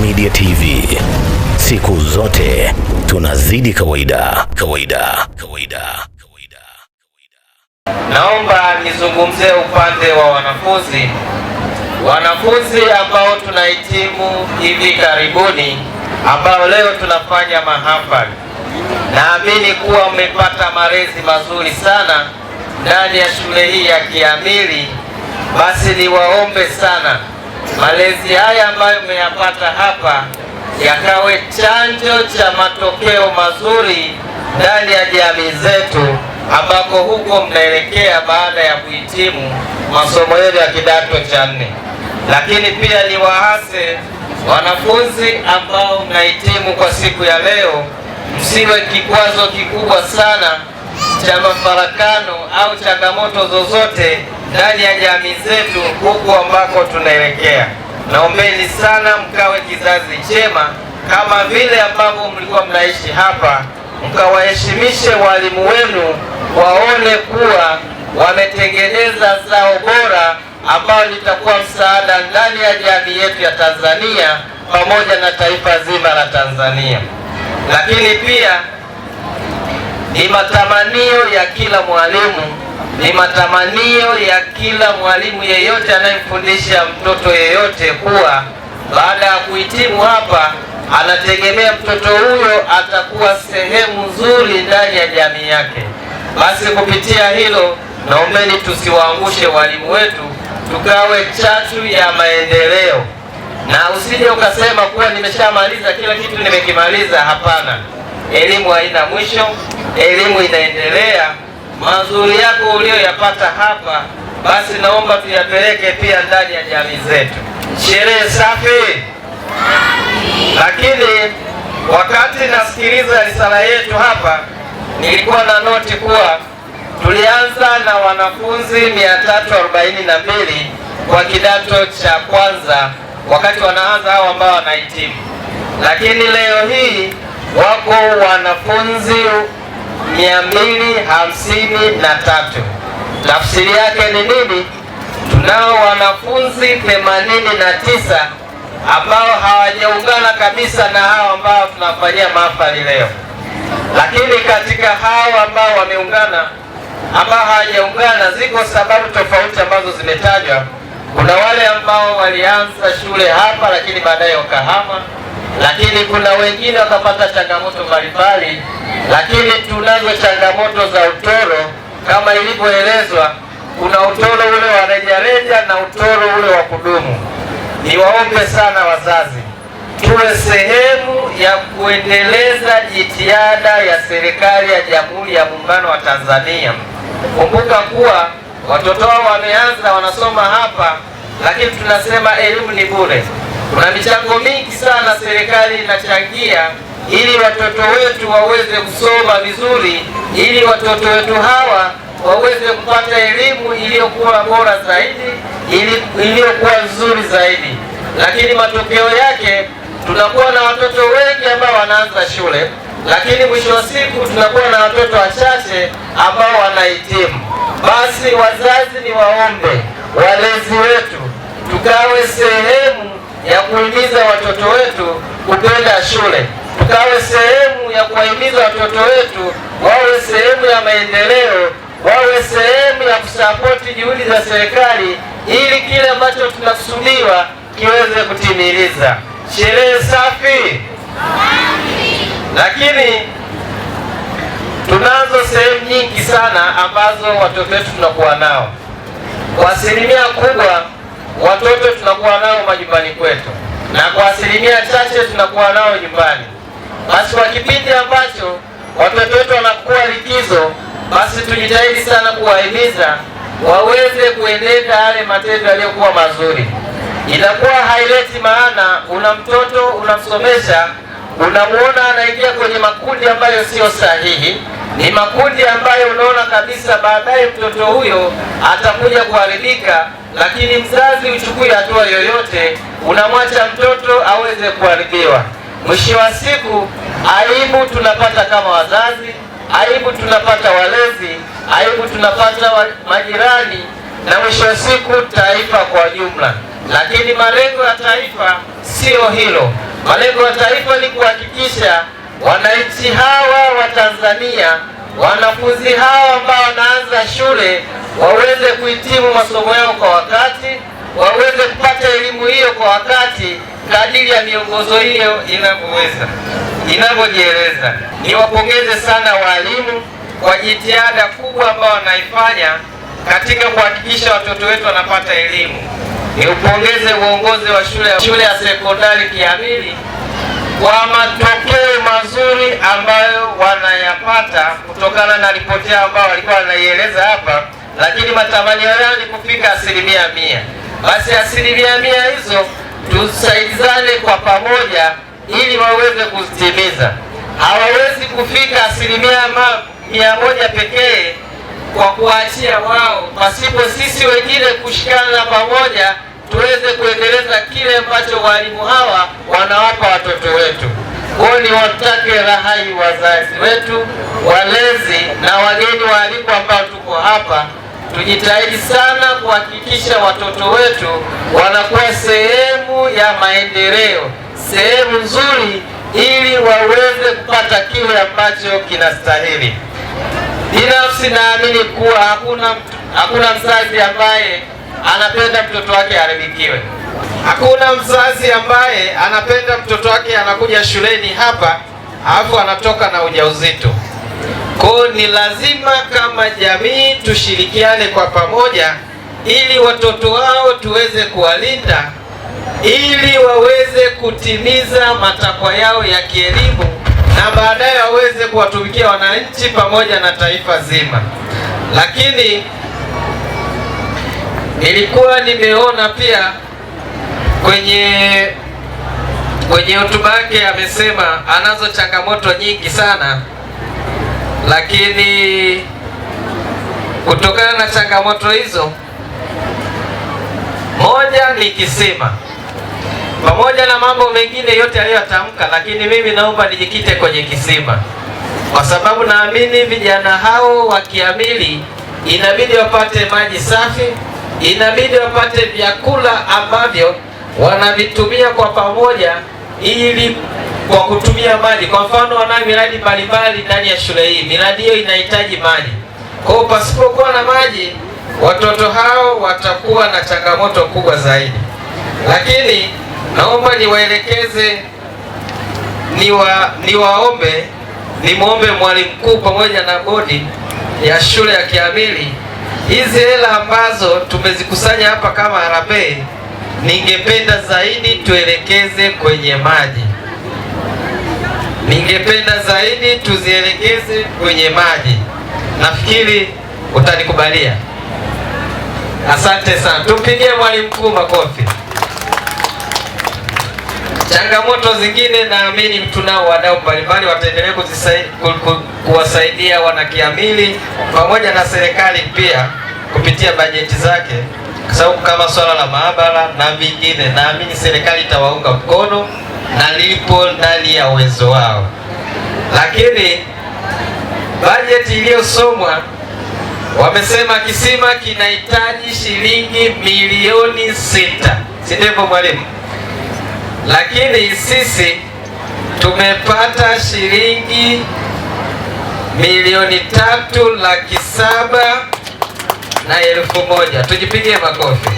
Media TV, siku zote tunazidi kawaida. Naomba nizungumzie upande wa wanafunzi ambao tunahitimu hivi karibuni, ambao leo tunafanya mahafali. Naamini kuwa mmepata malezi mazuri sana ndani ya shule hii ya Kiamili. Basi niwaombe sana malezi haya ambayo mmeyapata hapa yakawe chanzo cha matokeo mazuri ndani ya jamii zetu, ambako huko mnaelekea baada ya kuhitimu masomo yenu ya kidato cha 4. Lakini pia niwaase wanafunzi ambao mnahitimu kwa siku ya leo, msiwe kikwazo kikubwa sana cha mafarakano au changamoto zozote ndani ya jamii zetu huku ambako tunaelekea. Naombeni sana mkawe kizazi chema, kama vile ambavyo mlikuwa mnaishi hapa, mkawaheshimishe walimu wenu, waone kuwa wametengeneza zao bora ambao litakuwa msaada ndani ya jamii yetu ya Tanzania pamoja na taifa zima la Tanzania. Lakini pia ni matamanio ya kila mwalimu, ni matamanio ya kila mwalimu yeyote anayemfundisha mtoto yeyote kuwa baada ya kuhitimu hapa anategemea mtoto huyo atakuwa sehemu nzuri ndani ya jamii yake. Basi kupitia hilo, naombeni tusiwaangushe walimu wetu, tukawe chachu ya maendeleo. Na usije ukasema kuwa nimeshamaliza kila kitu, nimekimaliza. Hapana, elimu haina mwisho, elimu inaendelea. Mazuri yako uliyoyapata hapa, basi naomba tuyapeleke pia ndani ya jamii zetu. Sherehe safi. Lakini wakati nasikiliza risala yetu hapa, nilikuwa na noti kuwa tulianza na wanafunzi 342 kwa kidato cha kwanza wakati wanaanza hao ambao wanahitimu. Lakini leo hii wako wanafunzi 253. Tafsiri yake ni nini? Tunao wanafunzi 89 ambao hawajaungana kabisa na hao ambao tunafanyia mahafali leo. Lakini katika hao ambao wameungana, ambao hawajaungana, ziko sababu tofauti ambazo zimetajwa. Kuna wale ambao walianza shule hapa lakini baadaye wakahama, lakini kuna wengine wakapata changamoto mbalimbali. Lakini tunazo changamoto za utoro kama ilivyoelezwa. Kuna utoro ule wa rejareja na utoro ule wa kudumu. Niwaombe sana wazazi, tuwe sehemu ya kuendeleza jitihada ya serikali ya Jamhuri ya Muungano wa Tanzania. Kumbuka kuwa watoto wao wameanza wanasoma hapa, lakini tunasema elimu ni bure. Kuna michango mingi sana serikali inachangia ili watoto wetu waweze kusoma vizuri, ili watoto wetu hawa waweze kupata elimu iliyokuwa bora zaidi, iliyokuwa nzuri zaidi. Lakini matokeo yake tunakuwa na watoto wengi ambao wanaanza shule, lakini mwisho wa siku tunakuwa na watoto wachache ambao wanahitimu. Basi wazazi, ni waombe walezi wetu tukawe sehemu ya kuhimiza watoto wetu kupenda shule, tukawe sehemu ya kuwahimiza watoto wetu wawe sehemu ya maendeleo, wawe sehemu ya kusapoti juhudi za serikali ili kile ambacho tunakusudiwa kiweze kutimiliza. Sherehe safi. Lakini tunazo sehemu nyingi sana ambazo watoto wetu tunakuwa nao. Kwa asilimia kubwa watoto tunakuwa nao majumbani kwetu, na kwa asilimia chache tunakuwa nao nyumbani. Basi kwa kipindi ambacho watoto wetu wanakuwa likizo, basi tujitahidi sana kuwahimiza waweze kuenenda yale matendo yaliyokuwa mazuri. Inakuwa haileti maana una mtoto unamsomesha, unamuona anaingia kwenye makundi ambayo sio sahihi, ni makundi ambayo unaona kabisa baadaye mtoto huyo atakuja kuharibika, lakini mzazi uchukue hatua yoyote, unamwacha mtoto aweze kuharibiwa. Mwisho wa siku aibu tunapata kama wazazi, aibu tunapata walezi, aibu tunapata majirani, na mwisho wa siku taifa kwa jumla. Lakini malengo ya taifa sio hilo. Malengo ya taifa ni kuhakikisha wananchi hawa wa Tanzania, wanafunzi hawa ambao wanaanza shule waweze kuhitimu masomo yao kwa wakati, waweze kupata elimu hiyo kwa wakati kadiri ya miongozo hiyo inavyojieleza. Niwapongeze sana walimu kwa jitihada kubwa ambao wanaifanya katika kuhakikisha watoto wetu wanapata elimu. Niupongeze uongozi wa shule ya sekondari Kiamili kwa matokeo mazuri ambayo wanayapata kutokana na ripoti yao ambao walikuwa wanaieleza hapa, lakini matamanio yao ni kufika 100%. Basi 100% hizo tusaidizane kwa pamoja ili waweze kuzitimiza. Hawawezi kufika 100% pekee kwa kuachia wao, pasipo sisi wengine kushikana pamoja tuweze kuendeleza kile ambacho walimu hawa wanawapa watoto wetu. Kwa ni watake rahai wazazi wetu, walezi na wageni waalikwa ambao tuko hapa, tujitahidi sana kuhakikisha watoto wetu wanakuwa sehemu ya maendeleo, sehemu nzuri, ili waweze kupata kile ambacho kinastahili. Binafsi naamini kuwa hakuna mzazi ambaye anapenda mtoto wake aharibikiwe. Hakuna mzazi ambaye anapenda mtoto wake anakuja shuleni hapa alafu anatoka na ujauzito. Kwa ni lazima kama jamii tushirikiane kwa pamoja ili watoto wao tuweze kuwalinda, ili waweze kutimiza matakwa yao ya kielimu na baadaye waweze kuwatumikia wananchi pamoja na taifa zima. Lakini nilikuwa nimeona pia kwenye hotuba yake amesema anazo changamoto nyingi sana, lakini kutokana na changamoto hizo, moja ni kisima, pamoja na mambo mengine yote aliyotamka, lakini mimi naomba nijikite kwenye kisima, kwa sababu naamini vijana hao wa Kiamili inabidi wapate maji safi, inabidi wapate vyakula ambavyo wanavitumia kwa pamoja, ili kwa kutumia maji. Kwa mfano, wana miradi mbalimbali ndani ya shule hii, miradi hiyo inahitaji maji. Kwa hiyo pasipokuwa na maji, watoto hao watakuwa na changamoto kubwa zaidi. Lakini naomba niwaelekeze, nimwombe mwalimu mkuu pamoja na bodi ya shule ya Kiamili, hizi hela ambazo tumezikusanya hapa kama harambee, ningependa zaidi tuelekeze kwenye maji. Ningependa zaidi tuzielekeze kwenye maji. Nafikiri utanikubalia. Asante sana. Tumpigie mwalimu mkuu makofi. Changamoto zingine naamini tunao wadau mbalimbali wataendelea kuwasaidia wanakiamili pamoja na serikali pia kupitia bajeti zake, kwa sababu kama swala la maabara na vingine naamini serikali itawaunga mkono na lipo ndani ya uwezo wao. Lakini bajeti iliyosomwa wamesema kisima kinahitaji shilingi milioni 6, si ndivyo mwalimu? Lakini sisi tumepata shilingi milioni 3,700,000. Tujipigie makofi.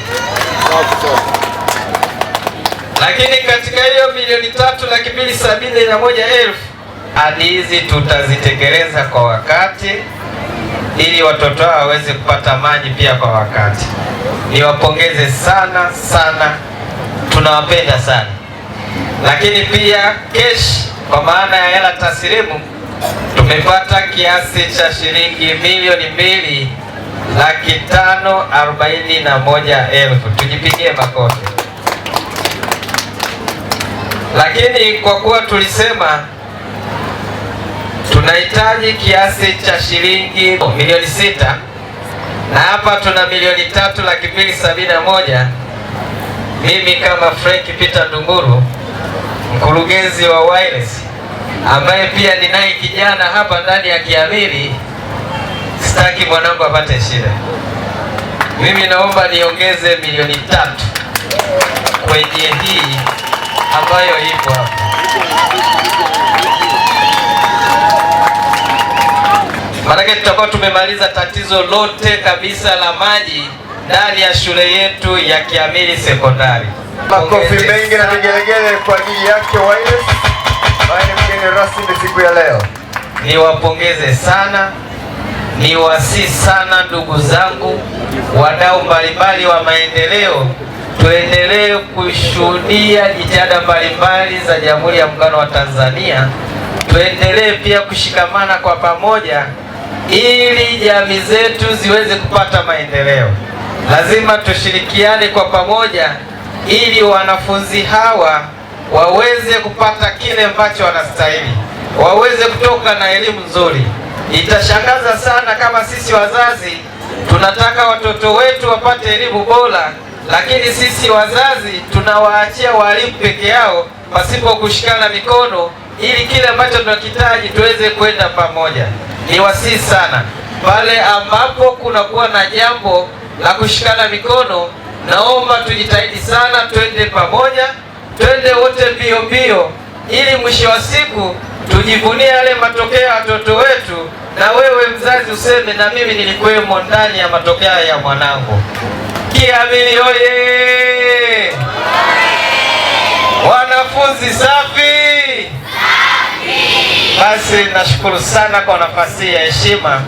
Lakini katika hiyo milioni 3,271,000, hadi hizi tutazitekeleza kwa wakati ili watoto hao waweze kupata maji pia kwa wakati. Niwapongeze sana sana, tunawapenda sana. Lakini pia cash, kwa maana ya hela taslimu, tumepata kiasi cha shilingi milioni 2,541,000. Tujipigie makofi. Lakini kwa kuwa tulisema tunahitaji kiasi cha shilingi milioni 6 na hapa tuna milioni 3,271,000, mimi kama Frank Peter Ndunguru, mkurugenzi wa Wireless, ambaye pia ninaye kijana hapa ndani ya Kiamili, sitaki mwanangu apate shida. Mimi naomba niongeze milioni 3 kwenye hii ambayo ipo hapa. Maanake tutakuwa tumemaliza tatizo lote kabisa la maji ndani ya shule yetu ya Kiamili Sekondari. Makofi mengi na vigelegele kwa ajili yake Wireless ambaye ni mgeni rasmi siku ya leo. Niwapongeze sana, niwasihi sana ndugu zangu, wadau mbalimbali wa maendeleo, tuendelee kushuhudia jitihada mbalimbali za Jamhuri ya Muungano wa Tanzania. Tuendelee pia kushikamana kwa pamoja ili jamii zetu ziweze kupata maendeleo. Lazima tushirikiane kwa pamoja ili wanafunzi hawa waweze kupata kile ambacho wanastahili, waweze kutoka na elimu nzuri. Itashangaza sana kama sisi wazazi tunataka watoto wetu wapate elimu bora, lakini sisi wazazi tunawaachia walimu peke yao pasipo kushikana mikono ili kile ambacho tunakitaji tuweze kwenda pamoja. Niwasihi sana pale ambapo kunakuwa na jambo la kushikana mikono, naomba tujitahidi sana, twende pamoja, twende wote mbio mbio, ili mwisho wa siku tujivunie yale matokeo ya watoto wetu, na wewe mzazi useme na mimi nilikuwemo ndani ya matokeo ya mwanangu. Kiamili oye! Wanafunzi safi! Basi nashukuru sana kwa nafasi ya heshima.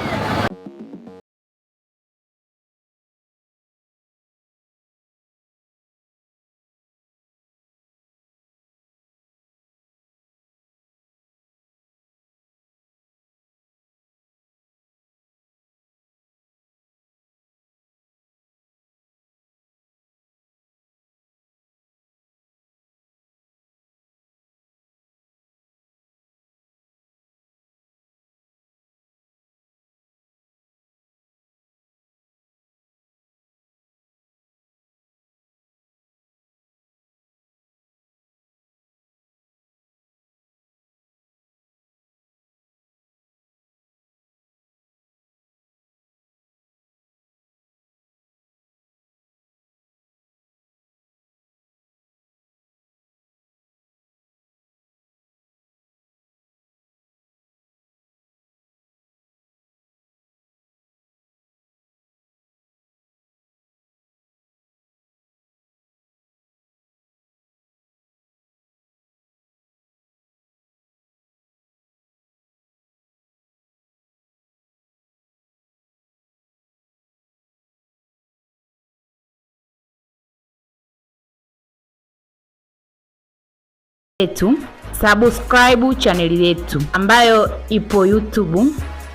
Subscribe chaneli yetu ambayo ipo YouTube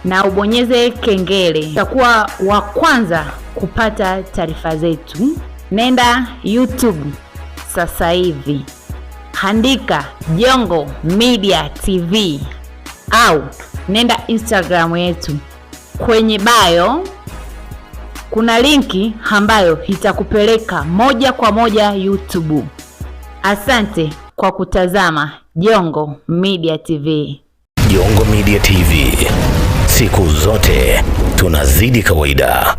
na ubonyeze kengele, utakuwa wa kwanza kupata taarifa zetu. Nenda YouTube sasa hivi, andika Jongo Media TV au nenda Instagram yetu, kwenye bio kuna linki ambayo itakupeleka moja kwa moja YouTube. Asante kwa kutazama Jongo Media TV. Jongo Media TV, siku zote tunazidi kawaida.